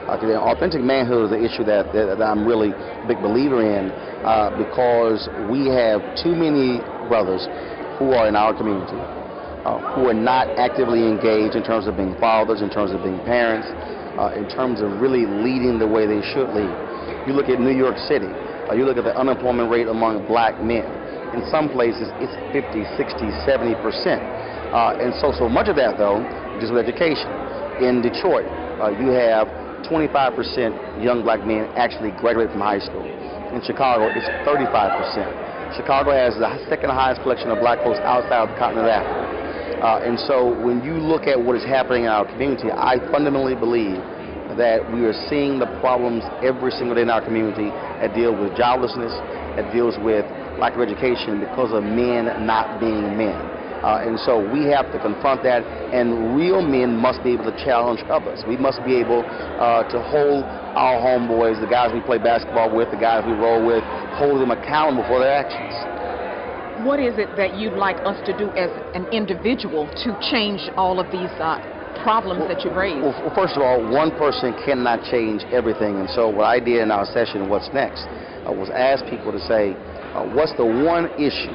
Authentic manhood is an issue that I'm really a big believer in because we have too many brothers who are in our community who are not actively engaged in terms of being fathers, in terms of being parents, in terms of really leading the way they should lead. You look at New York City, you look at the unemployment rate among black men. In some places, it's 50, 60, 70%. And so much of that, though, is with education. In Detroit, you have 25% young black men actually graduate from high school. In Chicago, it's 35%. Chicago has the second highest collection of black folks outside of the continent of Africa. And so when you look at what is happening in our community, I fundamentally believe that we are seeing the problems every single day in our community that deal with joblessness, that deals with lack of education because of men not being men. And so we have to confront that, and real men must be able to challenge others. We must be able to hold our homeboys, the guys we play basketball with, the guys we roll with, hold them accountable for their actions. What is it that you'd like us to do as an individual to change all of these problems that you've raised? Well, first of all, one person cannot change everything. And so what I did in our session, What's Next, was ask people to say, what's the one issue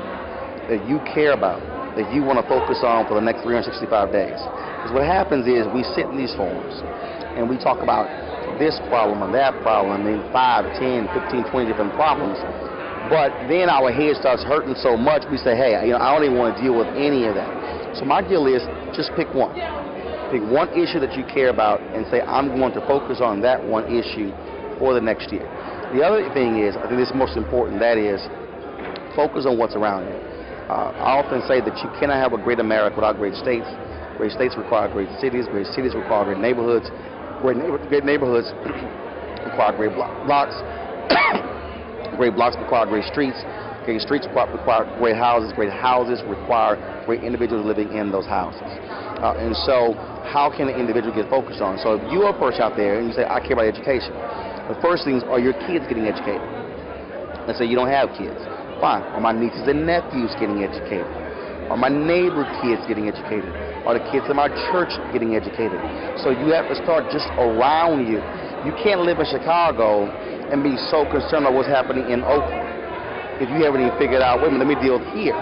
that you care about, that you want to focus on for the next 365 days? Because what happens is we sit in these forums and we talk about this problem and that problem, and then 5, 10, 15, 20 different problems. But then our head starts hurting so much, we say, hey, I don't even want to deal with any of that. So my deal is just pick one. Pick one issue that you care about and say, I'm going to focus on that one issue for the next year. The other thing is, I think this is most important, that is focus on what's around you. I often say that you cannot have a great America without great states. Great states require great cities require great neighborhoods. Great neighborhoods require great blocks. Great blocks require great streets. Great streets require great houses. Great houses require great individuals living in those houses. And so how can an individual get focused on? So if you're a person out there and you say, I care about education, the first things are your kids getting educated. Let's say you don't have kids. Fine. Are my nieces and nephews getting educated? Are my neighbor kids getting educated? Are the kids in my church getting educated? So you have to start just around you. You can't live in Chicago and be so concerned about what's happening in Oakland if you haven't even figured out, wait a minute, let me deal here.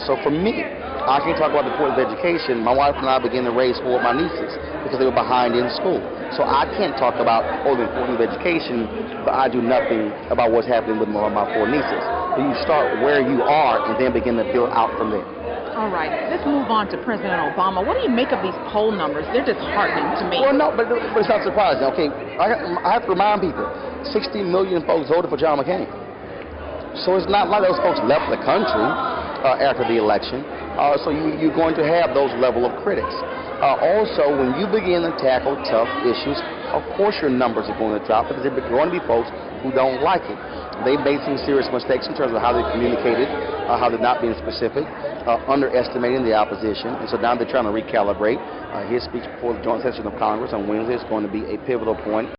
So for me, I can talk about the importance of education. My wife and I began to raise 4 of my nieces because they were behind in school. So I can't talk about the importance of education, but I do nothing about what's happening with my 4 nieces. So you start where you are and then begin to build out from there. All right, let's move on to President Obama. What do you make of these poll numbers? They're disheartening to me. Well, no, but it's not surprising. Okay, I have to remind people, 60 million folks voted for John McCain. So it's not like those folks left the country after the election. So you're going to have those level of critics. Also, when you begin to tackle tough issues, of course your numbers are going to drop because there are going to be folks who don't like it. They made some serious mistakes in terms of how they communicated, how they're not being specific, underestimating the opposition, and so now they're trying to recalibrate. His speech before the joint session of Congress on Wednesday is going to be a pivotal point